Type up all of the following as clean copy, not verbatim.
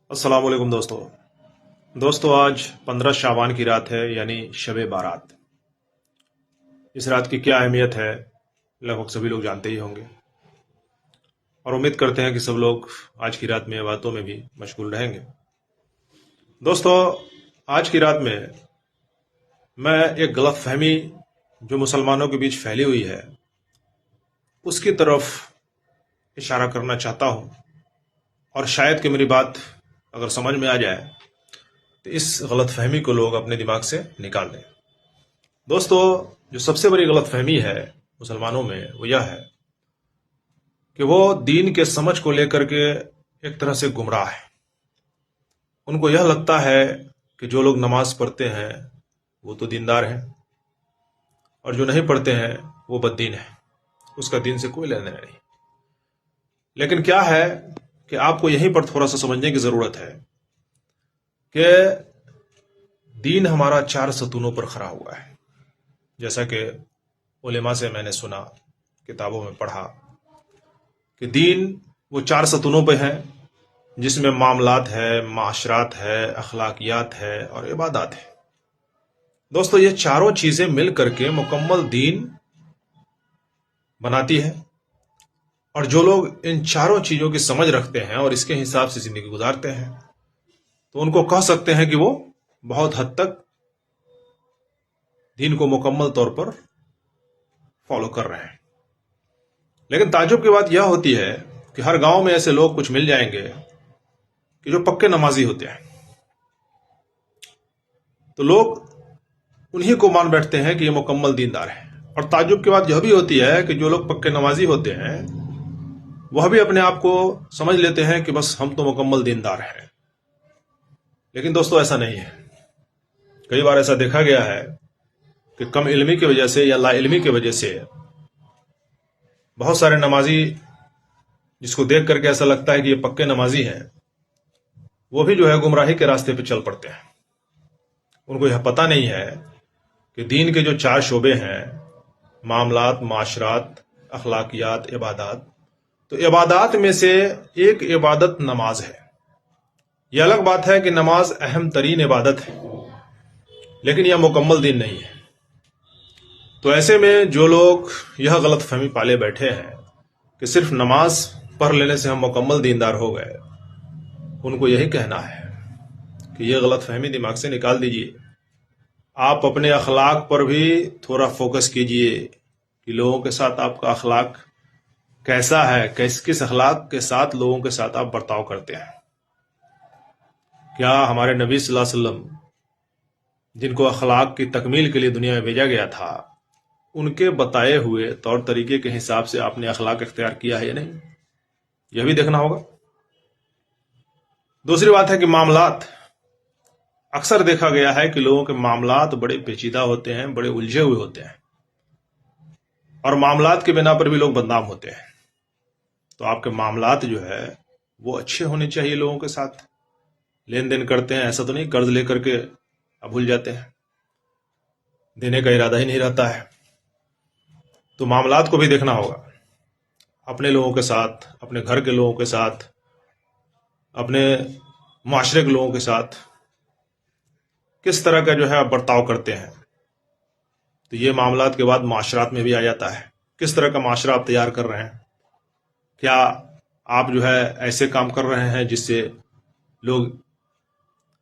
अस्सलाम वालेकुम दोस्तों आज 15 शाबान की रात है, यानी शब बारात। इस रात की क्या अहमियत है लगभग सभी लोग जानते ही होंगे, और उम्मीद करते हैं कि सब लोग आज की रात में बातों में भी मशगूल रहेंगे। दोस्तों, आज की रात में मैं एक गलत फहमी जो मुसलमानों के बीच फैली हुई है उसकी तरफ इशारा करना चाहता हूं, और शायद कि मेरी बात अगर समझ में आ जाए तो इस गलत फहमी को लोग अपने दिमाग से निकाल दें। दोस्तों, जो सबसे बड़ी गलत फहमी है मुसलमानों में वो यह है कि वो दीन के समझ को लेकर के एक तरह से गुमराह है। उनको यह लगता है कि जो लोग नमाज पढ़ते हैं वो तो दीनदार हैं, और जो नहीं पढ़ते हैं वो बददीन है, उसका दीन से कोई लेना देना नहीं। लेकिन क्या है कि आपको यहीं पर थोड़ा सा समझने की जरूरत है कि दीन हमारा 4 सतूनों पर खड़ा हुआ है। जैसा कि उलेमा से मैंने सुना, किताबों में पढ़ा कि दीन वो 4 सतूनों पे है, जिसमें मामलात है, माशरात है, अखलाकियात है और इबादत है। दोस्तों, ये चारों चीजें मिल करके मुकम्मल दीन बनाती है, और जो लोग इन चारों चीजों की समझ रखते हैं और इसके हिसाब से जिंदगी गुजारते हैं तो उनको कह सकते हैं कि वो बहुत हद तक दीन को मुकम्मल तौर पर फॉलो कर रहे हैं। लेकिन ताज्जुब की बात यह होती है कि हर गांव में ऐसे लोग कुछ मिल जाएंगे कि जो पक्के नमाजी होते हैं, तो लोग उन्हीं को मान बैठते हैं कि ये मुकम्मल दीनदार है। और ताज्जुब की बात यह भी होती है कि जो लोग पक्के नमाजी होते हैं वह भी अपने आप को समझ लेते हैं कि बस हम तो मुकम्मल दीनदार हैं। लेकिन दोस्तों, ऐसा नहीं है। कई बार ऐसा देखा गया है कि कम इल्मी की वजह से या ला इल्मी की वजह से बहुत सारे नमाजी, जिसको देख करके ऐसा लगता है कि ये पक्के नमाजी हैं, वो भी जो है गुमराही के रास्ते पे चल पड़ते हैं। उनको यह पता नहीं है कि दीन के जो 4 शोबे हैं, मामलात, माशरात, अखलाकियात, इबादत, तो इबादत में से एक इबादत नमाज है। यह अलग बात है कि नमाज अहम तरीन इबादत है, लेकिन यह मुकम्मल दीन नहीं है। तो ऐसे में जो लोग यह गलत फहमी पाले बैठे हैं कि सिर्फ नमाज पढ़ लेने से हम मुकम्मल दीनदार हो गए, उनको यही कहना है कि यह गलत फहमी दिमाग से निकाल दीजिए। आप अपने अखलाक पर भी थोड़ा फोकस कीजिए कि लोगों के साथ आपका अखलाक कैसा है, किस अखलाक के साथ लोगों के साथ आप बर्ताव करते हैं। क्या हमारे नबी सल्लल्लाहु अलैहि वसल्लम, जिनको अखलाक की तकमील के लिए दुनिया में भेजा गया था, उनके बताए हुए तौर तरीके के हिसाब से आपने अखलाक इख्तियार किया है या नहीं, यह भी देखना होगा। दूसरी बात है कि मामलात, अक्सर देखा गया है कि लोगों के मामलात बड़े पेचीदा होते हैं, बड़े उलझे हुए होते हैं, और मामलात के बिना पर भी लोग बदनाम होते हैं। तो आपके मामलात जो है वो अच्छे होने चाहिए। लोगों के साथ लेन देन करते हैं, ऐसा तो नहीं कर्ज लेकर के अब भूल जाते हैं, देने का इरादा ही नहीं रहता है। तो मामलात को भी देखना होगा, अपने लोगों के साथ, अपने घर के लोगों के साथ, अपने माशरे के लोगों के साथ किस तरह का जो है आप बर्ताव करते हैं। तो ये मामलात के बाद माशरात में भी आ जाता है, किस तरह का माशरा आप तैयार कर रहे हैं। क्या आप जो है ऐसे काम कर रहे हैं जिससे लोग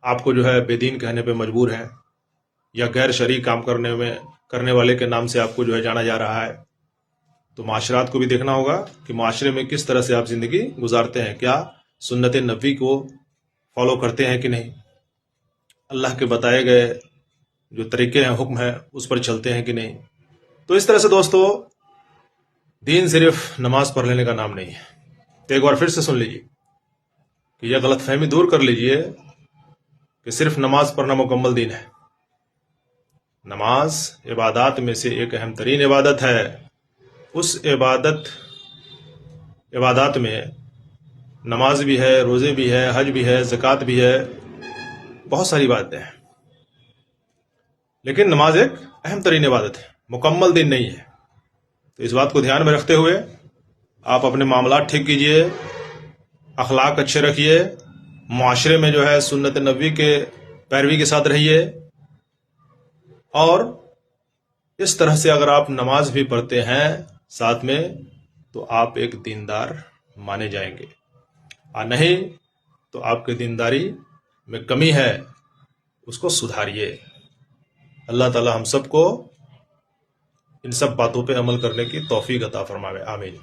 आपको जो है बेदीन कहने पे मजबूर हैं, या गैर शरई काम करने वाले के नाम से आपको जो है जाना जा रहा है। तो माशरात को भी देखना होगा कि माशरे में किस तरह से आप जिंदगी गुजारते हैं। क्या सुन्नत नबी को फॉलो करते हैं कि नहीं, अल्लाह के बताए गए जो तरीके हैं, हुक्म है, उस पर चलते हैं कि नहीं। तो इस तरह से दोस्तों, दीन सिर्फ नमाज पढ़ लेने का नाम नहीं है। तो एक बार फिर से सुन लीजिए कि यह गलत फहमी दूर कर लीजिए कि सिर्फ नमाज पढ़ना मुकम्मल दीन है। नमाज इबादत में से एक अहम तरीन इबादत है। उस इबादत में नमाज भी है, रोजे भी है, हज भी है, ज़कात भी है, बहुत सारी बातें हैं। लेकिन नमाज एक अहम तरीन इबादत है, मुकम्मल दीन नहीं है। तो इस बात को ध्यान में रखते हुए आप अपने मामलात ठीक कीजिए, अखलाक अच्छे रखिए, معاشرے میں جو ہے سنت نبوی کے پیروی کے ساتھ رہیے، اور اس طرح سے اگر آپ نماز بھی پڑھتے ہیں ساتھ میں تو آپ ایک دیندار مانے جائیں گے، اور نہیں تو آپ کی دینداری میں کمی ہے، اس کو سدھاریے۔ اللہ تعالی ہم سب کو ان سب باتوں پہ عمل کرنے کی توفیق عطا فرمائے، آمین۔